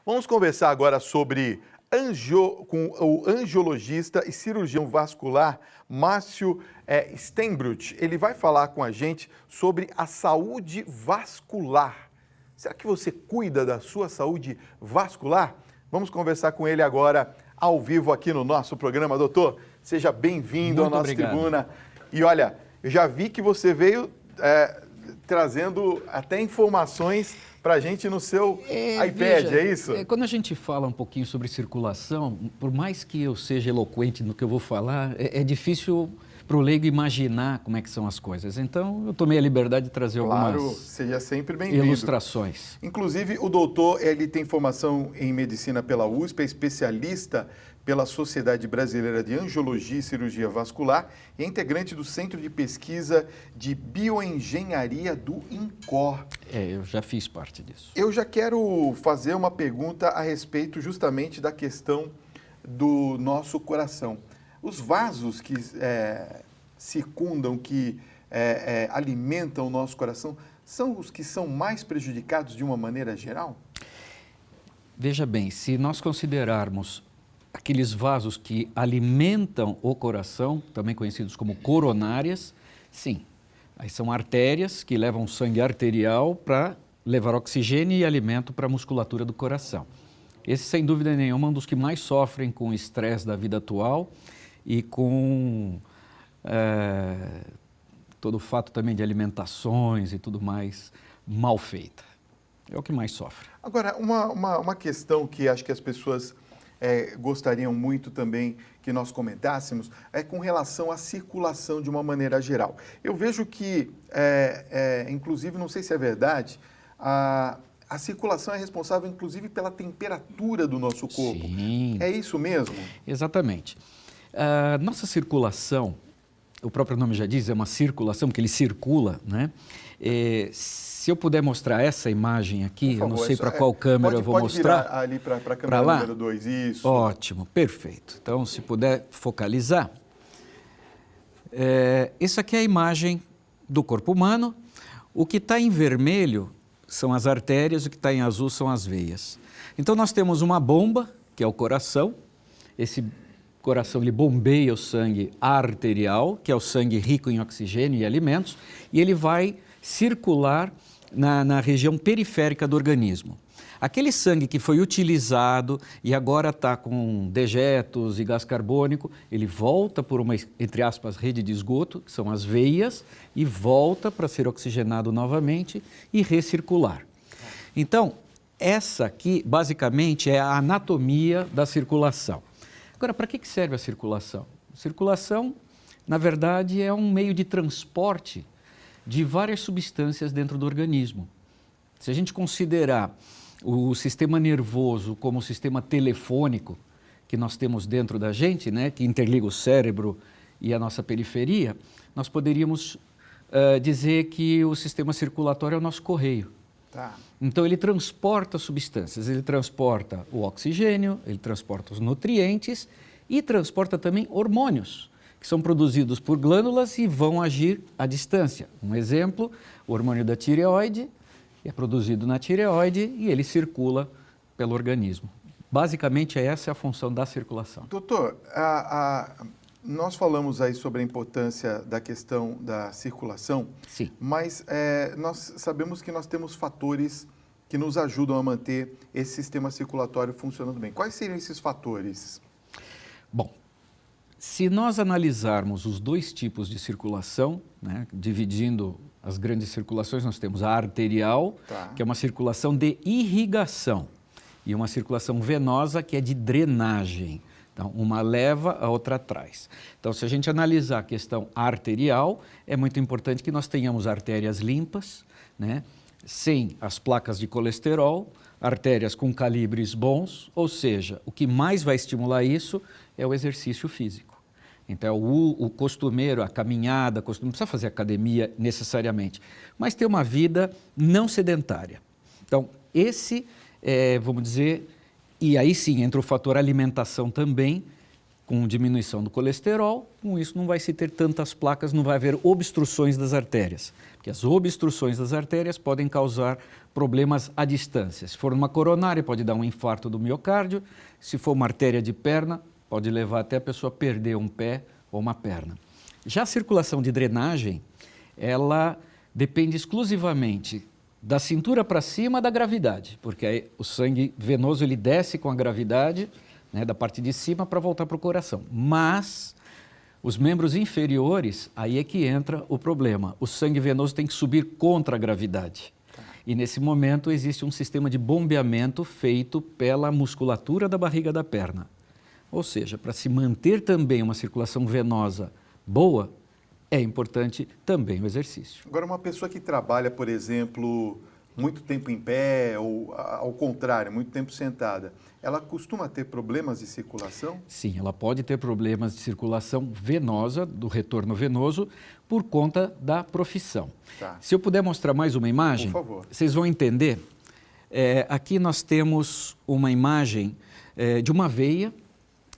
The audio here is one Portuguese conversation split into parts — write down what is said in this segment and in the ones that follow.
Vamos conversar agora sobre com o angiologista e cirurgião vascular Márcio Steinbrück. Ele vai falar com a gente sobre a saúde vascular. Será que você cuida da sua saúde vascular? Vamos conversar com ele agora ao vivo aqui no nosso programa. Doutor, seja bem-vindo à nossa tribuna. E olha, eu já vi que você veio trazendo até informações para a gente no seu iPad, veja, é isso? Quando a gente fala um pouquinho sobre circulação, por mais que eu seja eloquente no que eu vou falar, é difícil para o leigo imaginar como é que são as coisas. Então, eu tomei a liberdade de trazer algumas seja sempre bem-vindo. Ilustrações. Inclusive, o doutor, ele tem formação em medicina pela USP, é especialista pela Sociedade Brasileira de Angiologia e Cirurgia Vascular e é integrante do Centro de Pesquisa de Bioengenharia do INCOR. Eu já fiz parte disso. Eu já quero fazer uma pergunta a respeito justamente da questão do nosso coração. Os vasos que circundam, que alimentam o nosso coração, são os que são mais prejudicados de uma maneira geral? Veja bem, se nós considerarmos aqueles vasos que alimentam o coração, também conhecidos como coronárias, sim. Aí são artérias que levam sangue arterial para levar oxigênio e alimento para a musculatura do coração. Esse, sem dúvida nenhuma, é um dos que mais sofrem com o estresse da vida atual e com todo o fato também de alimentações e tudo mais mal feita. É o que mais sofre. Agora, uma questão que acho que as pessoas gostariam muito também que nós comentássemos é com relação à circulação de uma maneira geral. Eu vejo que, inclusive, não sei se é verdade, a circulação é responsável, inclusive, pela temperatura do nosso corpo. Sim. É isso mesmo? Exatamente. A nossa circulação, o próprio nome já diz, é uma circulação, porque ele circula, né? Se eu puder mostrar essa imagem aqui, favor, eu não sei para qual câmera eu vou mostrar. Pode virar ali para a câmera número 2, isso. Ótimo, perfeito. Então, se puder focalizar. Essa aqui é a imagem do corpo humano. O que está em vermelho são as artérias, o que está em azul são as veias. Então, nós temos uma bomba, que é o coração. Esse coração ele bombeia o sangue arterial, que é o sangue rico em oxigênio e alimentos, e ele vai circular na região periférica do organismo. Aquele sangue que foi utilizado e agora está com dejetos e gás carbônico, ele volta por uma, entre aspas, rede de esgoto, que são as veias, e volta para ser oxigenado novamente e recircular. Então, essa aqui, basicamente, é a anatomia da circulação. Agora, para que serve a circulação? A circulação, na verdade, é um meio de transporte de várias substâncias dentro do organismo. Se a gente considerar o sistema nervoso como o sistema telefônico que nós temos dentro da gente, né, que interliga o cérebro e a nossa periferia, nós poderíamos dizer que o sistema circulatório é o nosso correio. Tá. Então, ele transporta substâncias, ele transporta o oxigênio, ele transporta os nutrientes e transporta também hormônios, que são produzidos por glândulas e vão agir à distância. Um exemplo, o hormônio da tireoide é produzido na tireoide e ele circula pelo organismo. Basicamente, essa é a função da circulação. Doutor, nós falamos aí sobre a importância da questão da circulação, sim, mas nós sabemos que nós temos fatores que nos ajudam a manter esse sistema circulatório funcionando bem. Quais seriam esses fatores? Bom, se nós analisarmos os dois tipos de circulação, né, dividindo as grandes circulações, nós temos a arterial, que é uma circulação de irrigação, e uma circulação venosa, que é de drenagem. Então, uma leva, a outra atrás. Então, se a gente analisar a questão arterial, é muito importante que nós tenhamos artérias limpas, né, sem as placas de colesterol, artérias com calibres bons, ou seja, o que mais vai estimular isso é o exercício físico. Então, o costumeiro, a caminhada, não precisa fazer academia necessariamente, mas ter uma vida não sedentária. Então, esse, vamos dizer, e aí sim entra o fator alimentação também, com diminuição do colesterol, com isso não vai se ter tantas placas, não vai haver obstruções das artérias, porque as obstruções das artérias podem causar problemas à distância. Se for uma coronária, pode dar um infarto do miocárdio, se for uma artéria de perna, pode levar até a pessoa a perder um pé ou uma perna. Já a circulação de drenagem, ela depende exclusivamente da cintura para cima da gravidade, porque aí o sangue venoso ele desce com a gravidade, né, da parte de cima para voltar para o coração. Mas os membros inferiores, aí é que entra o problema. O sangue venoso tem que subir contra a gravidade. E nesse momento existe um sistema de bombeamento feito pela musculatura da barriga da perna. Ou seja, para se manter também uma circulação venosa boa, é importante também o exercício. Agora, uma pessoa que trabalha, por exemplo, muito tempo em pé ou, ao contrário, muito tempo sentada, ela costuma ter problemas de circulação? Sim, ela pode ter problemas de circulação venosa, do retorno venoso, por conta da profissão. Tá. Se eu puder mostrar mais uma imagem, por favor, vocês vão entender. Aqui nós temos uma imagem de uma veia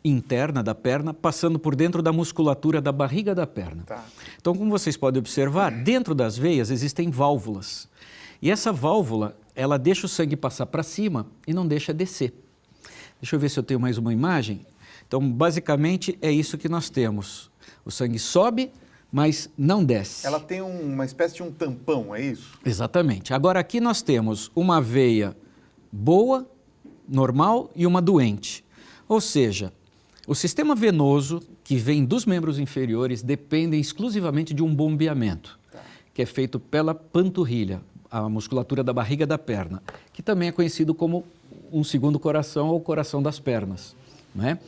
interna da perna, passando por dentro da musculatura da barriga da perna. Tá. Então, como vocês podem observar, dentro das veias existem válvulas. E essa válvula, ela deixa o sangue passar para cima e não deixa descer. Deixa eu ver se eu tenho mais uma imagem. Então, basicamente, é isso que nós temos. O sangue sobe, mas não desce. Ela tem uma espécie de um tampão, é isso? Exatamente. Agora, aqui nós temos uma veia boa, normal e uma doente. Ou seja, o sistema venoso que vem dos membros inferiores depende exclusivamente de um bombeamento, que é feito pela panturrilha, a musculatura da barriga da perna, que também é conhecido como um segundo coração ou coração das pernas, não é?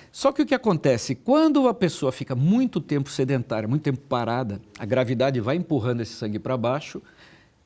Só que o que acontece, quando a pessoa fica muito tempo sedentária, muito tempo parada, a gravidade vai empurrando esse sangue para baixo,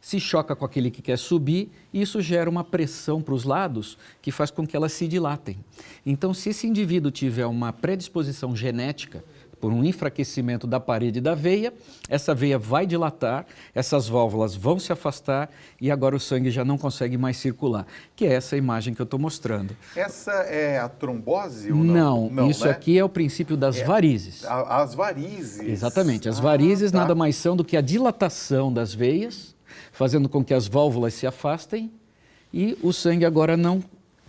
se choca com aquele que quer subir e isso gera uma pressão para os lados que faz com que elas se dilatem. Então, se esse indivíduo tiver uma predisposição genética por um enfraquecimento da parede da veia, essa veia vai dilatar, essas válvulas vão se afastar e agora o sangue já não consegue mais circular, que é essa imagem que eu estou mostrando. Essa é a trombose ou não? Não, isso né? aqui é o princípio das varizes. As varizes. Exatamente, as varizes tá. nada mais são do que a dilatação das veias, fazendo com que as válvulas se afastem e o sangue agora não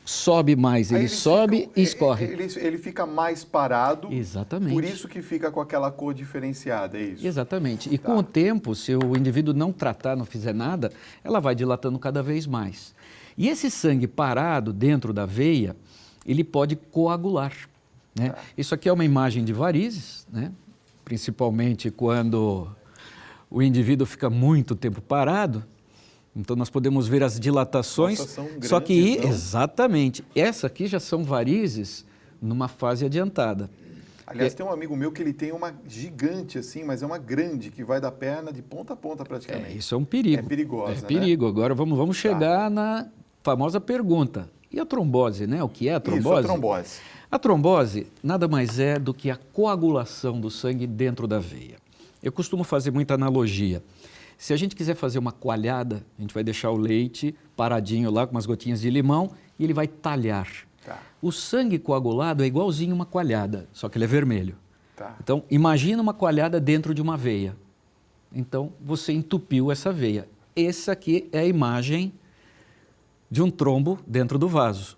sobe mais, ele sobe e escorre. Ele fica mais parado. Exatamente. Por isso que fica com aquela cor diferenciada, é isso? Exatamente. E Tá. com o tempo, se o indivíduo não tratar, não fizer nada, ela vai dilatando cada vez mais. E esse sangue parado dentro da veia, ele pode coagular, né? Tá. Isso aqui é uma imagem de varizes, né? Principalmente quando o indivíduo fica muito tempo parado. Então, nós podemos ver as dilatações, Nossa, são grandes, só que, não? exatamente, essa aqui já são varizes numa fase adiantada. Aliás, tem um amigo meu que ele tem uma gigante assim, mas é uma grande, que vai da perna de ponta a ponta praticamente. Isso é um perigo. É perigosa, É perigo. né? Agora vamos chegar na famosa pergunta. E a trombose, né? O que é a trombose? Isso, a trombose. A trombose nada mais é do que a coagulação do sangue dentro da veia. Eu costumo fazer muita analogia. Se a gente quiser fazer uma coalhada, a gente vai deixar o leite paradinho lá com umas gotinhas de limão e ele vai talhar. Tá. O sangue coagulado é igualzinho uma coalhada, só que ele é vermelho. Tá. Então, imagina uma coalhada dentro de uma veia. Então, você entupiu essa veia. Essa aqui é a imagem de um trombo dentro do vaso.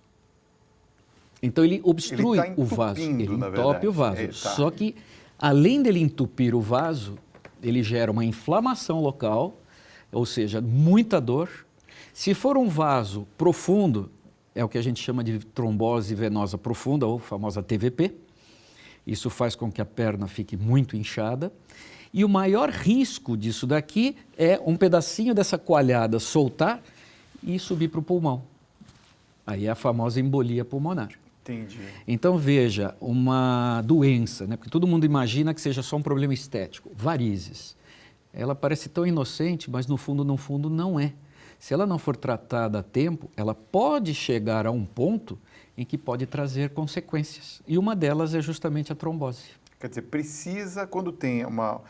Então, ele obstrui Ele tá o vaso. entupindo, Ele na entope verdade. o vaso. Tá. Só que, além dele entupir o vaso, ele gera uma inflamação local, ou seja, muita dor. Se for um vaso profundo, é o que a gente chama de trombose venosa profunda, ou famosa TVP. Isso faz com que a perna fique muito inchada. E o maior risco disso daqui é um pedacinho dessa coalhada soltar e subir para o pulmão. Aí é a famosa embolia pulmonar. Entendi. Então, veja, uma doença, né? Porque todo mundo imagina que seja só um problema estético, varizes. Ela parece tão inocente, mas no fundo não é. Se ela não for tratada a tempo, ela pode chegar a um ponto em que pode trazer consequências. E uma delas é justamente a trombose. Quer dizer, precisa, quando tem uma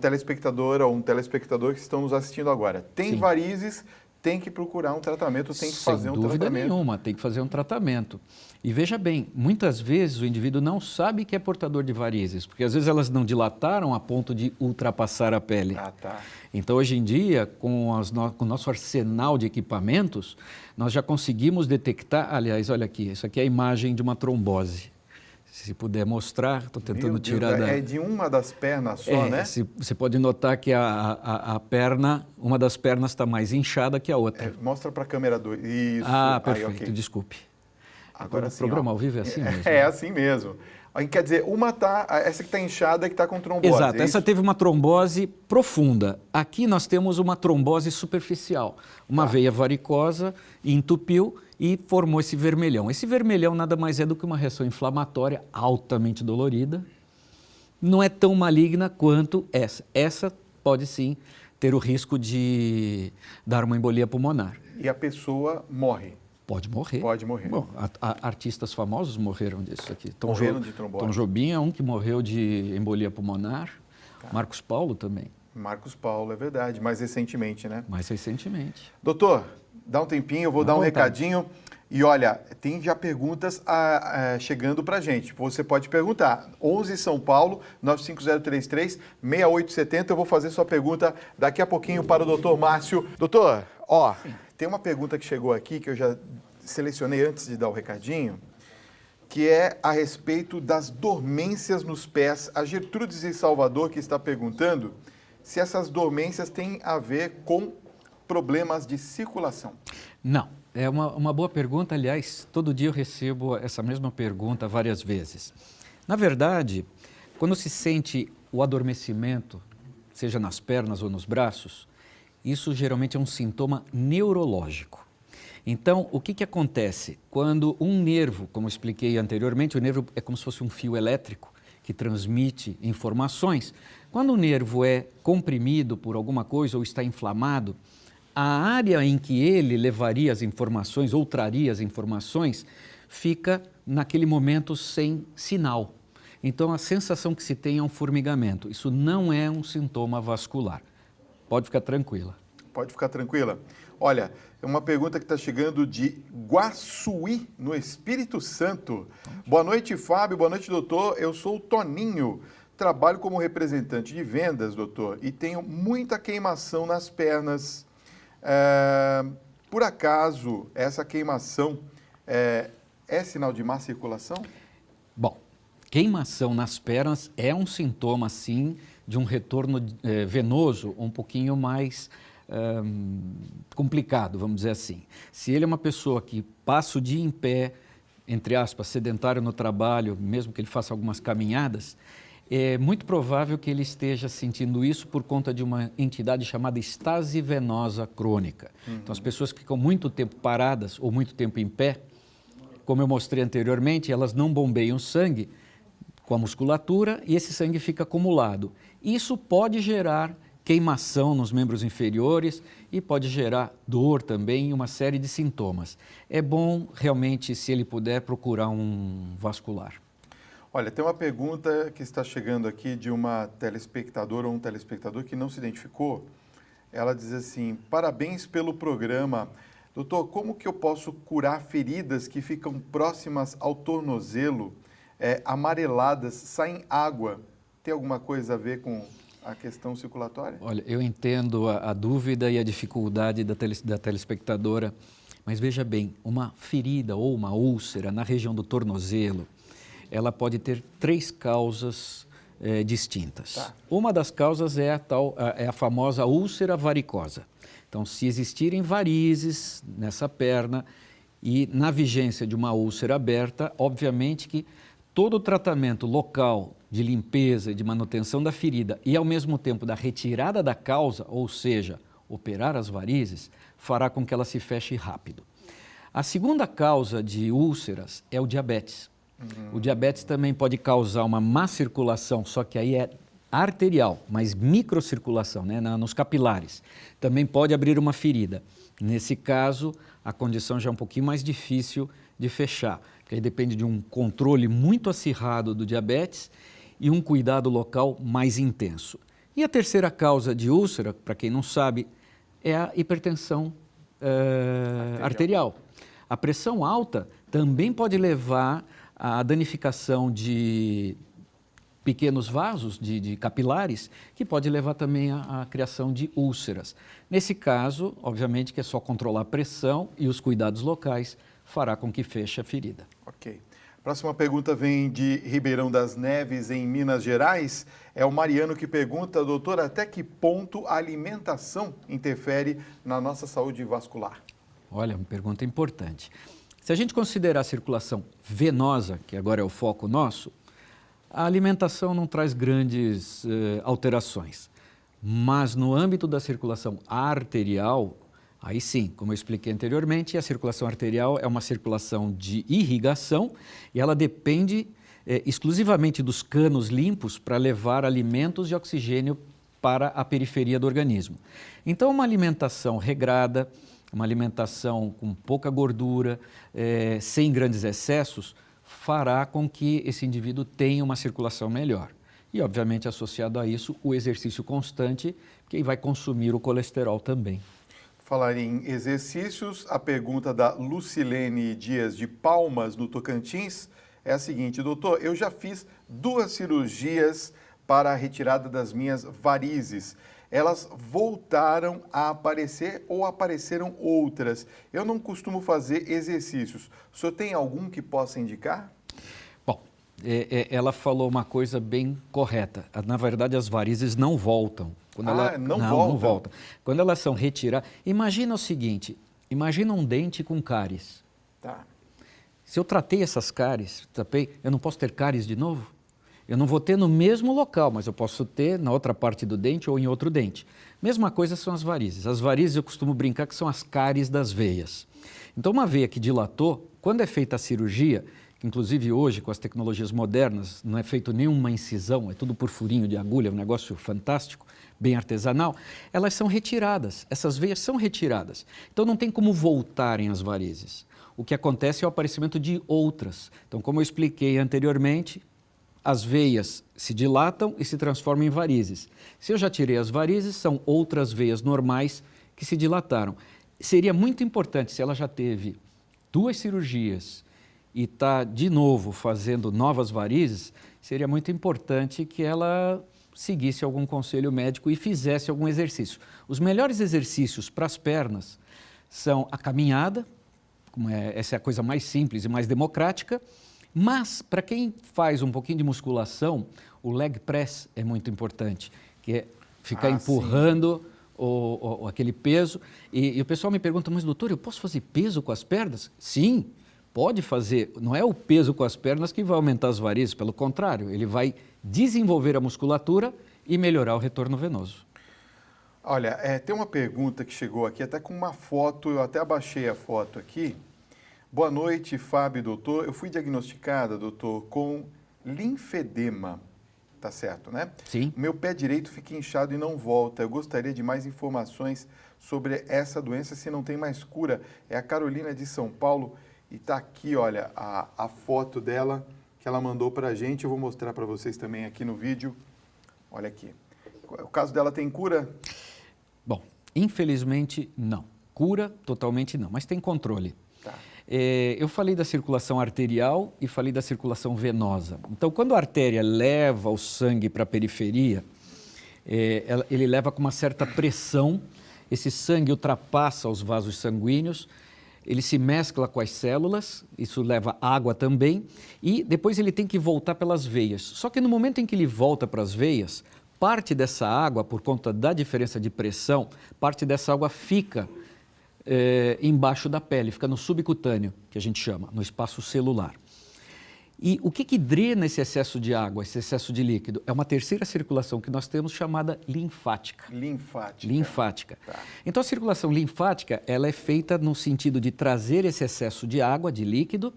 telespectadora ou um telespectador que estão nos assistindo agora, tem Sim. varizes, tem que procurar um tratamento, tem que Sem fazer um dúvida tratamento. nenhuma, tem que fazer um tratamento. E veja bem, muitas vezes o indivíduo não sabe que é portador de varizes, porque às vezes elas não dilataram a ponto de ultrapassar a pele. Ah, tá. Então, hoje em dia, com o nosso arsenal de equipamentos, nós já conseguimos detectar, aliás, olha aqui, isso aqui é a imagem de uma trombose. Se puder mostrar, estou tentando Meu Deus, tirar da... É de uma das pernas só, né? Você pode notar que a perna, uma das pernas está mais inchada que a outra. Mostra para a câmera 2. Isso. Ah, Aí, perfeito, ok. desculpe. Agora O sim, programa ó. ao vivo é assim mesmo. É assim mesmo. Aí, quer dizer, essa que está inchada é que está com trombose. Exato, é essa isso? teve uma trombose profunda. Aqui nós temos uma trombose superficial. Uma veia varicosa entupiu e formou esse vermelhão. Esse vermelhão nada mais é do que uma reação inflamatória altamente dolorida. Não é tão maligna quanto essa. Essa pode sim ter o risco de dar uma embolia pulmonar. E a pessoa morre. Pode morrer. Pode morrer. Bom, artistas famosos morreram disso aqui. Morreram de trombose. Tom Jobim é um que morreu de embolia pulmonar. Marcos Paulo também, Marcos Paulo, é verdade. Mais recentemente, né? mais recentemente. Doutor, dá um tempinho, eu vou dar um recadinho. E olha, tem já perguntas chegando para a gente. Você pode perguntar. 11 São Paulo, 95033-6870. Eu vou fazer sua pergunta daqui a pouquinho para o doutor Márcio. Doutor, ó, tem uma pergunta que chegou aqui que eu já selecionei antes de dar o recadinho, que é a respeito das dormências nos pés. A Gertrudes de Salvador que está perguntando se essas dormências têm a ver com problemas de circulação. Não, é uma boa pergunta. Aliás, todo dia eu recebo essa mesma pergunta várias vezes. Na verdade, quando se sente o adormecimento, seja nas pernas ou nos braços, isso geralmente é um sintoma neurológico. Então, o que acontece? Quando um nervo, como eu expliquei anteriormente, o nervo é como se fosse um fio elétrico que transmite informações. Quando o nervo é comprimido por alguma coisa ou está inflamado, a área em que ele levaria as informações ou traria as informações fica, naquele momento, sem sinal. Então, a sensação que se tem é um formigamento. Isso não é um sintoma vascular. Pode ficar tranquila. Pode ficar tranquila. Olha, é uma pergunta que está chegando de Guaçuí, no Espírito Santo. Boa noite, Fábio. Boa noite, doutor. Eu sou o Toninho. Trabalho como representante de vendas, doutor, e tenho muita queimação nas pernas. Por acaso, essa queimação é sinal de má circulação? Bom, queimação nas pernas é um sintoma, sim, de um retorno venoso um pouquinho mais complicado, vamos dizer assim. Se ele é uma pessoa que passa o dia em pé, entre aspas, sedentário no trabalho, mesmo que ele faça algumas caminhadas, é muito provável que ele esteja sentindo isso por conta de uma entidade chamada estase venosa crônica. Então, as pessoas que ficam muito tempo paradas ou muito tempo em pé, como eu mostrei anteriormente, elas não bombeiam sangue com a musculatura e esse sangue fica acumulado. Isso pode gerar queimação nos membros inferiores e pode gerar dor também e uma série de sintomas. É bom realmente, se ele puder, procurar um vascular. Olha, tem uma pergunta que está chegando aqui de uma telespectadora ou um telespectador que não se identificou. Ela diz assim: parabéns pelo programa. Doutor, como que eu posso curar feridas que ficam próximas ao tornozelo, amareladas, saem água? Tem alguma coisa a ver com a questão circulatória? Olha, eu entendo a dúvida e a dificuldade da telespectadora, mas veja bem, uma ferida ou uma úlcera na região do tornozelo, ela pode ter 3 causas distintas. Tá. Uma das causas é a famosa úlcera varicosa. Então, se existirem varizes nessa perna e na vigência de uma úlcera aberta, obviamente que todo o tratamento local de limpeza e de manutenção da ferida e, ao mesmo tempo, da retirada da causa, ou seja, operar as varizes, fará com que ela se feche rápido. A segunda causa de úlceras é o diabetes. O diabetes também pode causar uma má circulação, só que aí é arterial, mas microcirculação, né, nos capilares. Também pode abrir uma ferida. Nesse caso, a condição já é um pouquinho mais difícil de fechar, porque aí depende de um controle muito acirrado do diabetes e um cuidado local mais intenso. E a terceira causa de úlcera, para quem não sabe, é a hipertensão arterial. A pressão alta também pode levar à danificação de pequenos vasos, de capilares, que pode levar também à criação de úlceras. Nesse caso, obviamente que é só controlar a pressão e os cuidados locais fará com que feche a ferida. Ok. Próxima pergunta vem de Ribeirão das Neves, em Minas Gerais. É o Mariano que pergunta, doutor, até que ponto a alimentação interfere na nossa saúde vascular? Olha, uma pergunta importante. Se a gente considerar a circulação venosa, que agora é o foco nosso, a alimentação não traz grandes alterações. Mas no âmbito da circulação arterial, aí sim, como eu expliquei anteriormente, a circulação arterial é uma circulação de irrigação e ela depende exclusivamente dos canos limpos para levar alimentos e oxigênio para a periferia do organismo. Então, uma alimentação regrada, uma alimentação com pouca gordura, sem grandes excessos, fará com que esse indivíduo tenha uma circulação melhor. E, obviamente, associado a isso, o exercício constante, que vai consumir o colesterol também. Falar em exercícios, a pergunta da Lucilene Dias de Palmas, no Tocantins, é a seguinte: doutor, eu já fiz 2 cirurgias para a retirada das minhas varizes. Elas voltaram a aparecer ou apareceram outras. Eu não costumo fazer exercícios. O senhor tem algum que possa indicar? Bom, ela falou uma coisa bem correta. Na verdade, as varizes não voltam. Não voltam. Quando elas são retiradas... Imagina o seguinte, imagina um dente com cáries. Tá. Se eu tratei essas cáries, eu não posso ter cáries de novo? Eu não vou ter no mesmo local, mas eu posso ter na outra parte do dente ou em outro dente. Mesma coisa são as varizes. As varizes eu costumo brincar que são as cáries das veias. Então, uma veia que dilatou, quando é feita a cirurgia, inclusive hoje com as tecnologias modernas, não é feito nenhuma incisão, é tudo por furinho de agulha, é um negócio fantástico, bem artesanal, elas são retiradas, essas veias são retiradas. Então, não tem como voltarem as varizes. O que acontece é o aparecimento de outras. Então, como eu expliquei anteriormente, as veias se dilatam e se transformam em varizes. Se eu já tirei as varizes, são outras veias normais que se dilataram. Seria muito importante, se ela já teve 2 cirurgias e está de novo fazendo novas varizes, seria muito importante que ela seguisse algum conselho médico e fizesse algum exercício. Os melhores exercícios para as pernas são a caminhada, essa é a coisa mais simples e mais democrática. Mas, para quem faz um pouquinho de musculação, o leg press é muito importante, que é ficar empurrando aquele peso. E o pessoal me pergunta, mas doutor, eu posso fazer peso com as pernas? Sim, pode fazer. Não é o peso com as pernas que vai aumentar as varizes, pelo contrário, ele vai desenvolver a musculatura e melhorar o retorno venoso. Olha, tem uma pergunta que chegou aqui, até com uma foto, eu até abaixei a foto aqui. Boa noite, Fábio, doutor. Eu fui diagnosticada, doutor, com linfedema. Tá certo, né? Sim. Meu pé direito fica inchado e não volta. Eu gostaria de mais informações sobre essa doença, se não tem mais cura. É a Carolina de São Paulo e tá aqui, olha, a foto dela que ela mandou pra gente. Eu vou mostrar para vocês também aqui no vídeo. Olha aqui. O caso dela tem cura? Bom, infelizmente não. Cura, totalmente não, mas tem controle. Tá. Eu falei da circulação arterial e falei da circulação venosa. Então, quando a artéria leva o sangue para a periferia, ele leva com uma certa pressão, esse sangue ultrapassa os vasos sanguíneos, ele se mescla com as células, isso leva água também, e depois ele tem que voltar pelas veias. Só que no momento em que ele volta para as veias, parte dessa água, por conta da diferença de pressão, parte dessa água fica embaixo da pele, fica no subcutâneo, que a gente chama, no espaço celular. E o que drena esse excesso de água, esse excesso de líquido? É uma terceira circulação que nós temos chamada linfática. Linfática. Tá. Então, a circulação linfática, ela é feita no sentido de trazer esse excesso de água, de líquido,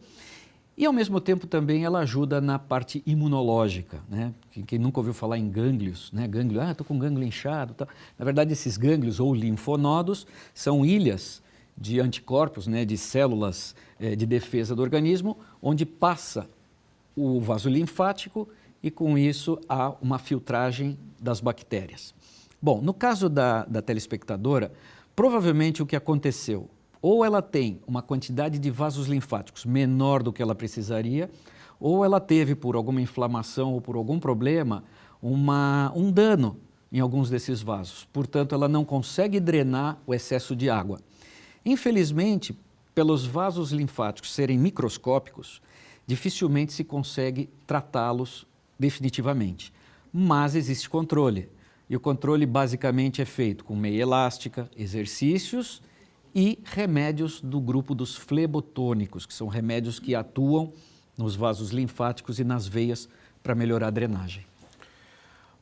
e, ao mesmo tempo, também ela ajuda na parte imunológica, né? Quem nunca ouviu falar em gânglios, né? Gânglio, estou com gânglio inchado. Tá. Na verdade, esses gânglios ou linfonodos são ilhas de anticorpos, né? De células de defesa do organismo, onde passa o vaso linfático e, com isso, há uma filtragem das bactérias. Bom, no caso da telespectadora, Provavelmente o que aconteceu, ou ela tem uma quantidade de vasos linfáticos menor do que ela precisaria, ou ela teve, por alguma inflamação ou por algum problema, um dano em alguns desses vasos. Portanto, ela não consegue drenar o excesso de água. Infelizmente, pelos vasos linfáticos serem microscópicos, dificilmente se consegue tratá-los definitivamente. Mas existe controle. E o controle basicamente é feito com meia elástica, exercícios e remédios do grupo dos flebotônicos, que são remédios que atuam nos vasos linfáticos e nas veias para melhorar a drenagem.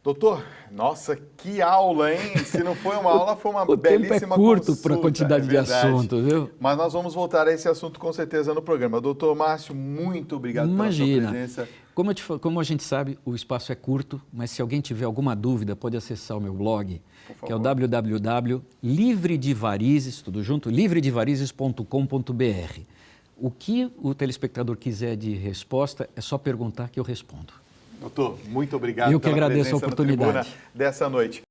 Doutor, nossa, que aula, hein? Se não foi uma aula, foi uma belíssima consulta. O tempo é curto para a quantidade de assunto, viu? Mas nós vamos voltar a esse assunto com certeza no programa. Doutor Márcio, muito obrigado pela sua presença. Como a gente sabe, o espaço é curto, mas se alguém tiver alguma dúvida, pode acessar o meu blog, que é o www.livredevarizes, tudo junto, livredevarizes.com.br. O que o telespectador quiser de resposta, é só perguntar que eu respondo. Doutor, muito obrigado pela presença a oportunidade dessa noite.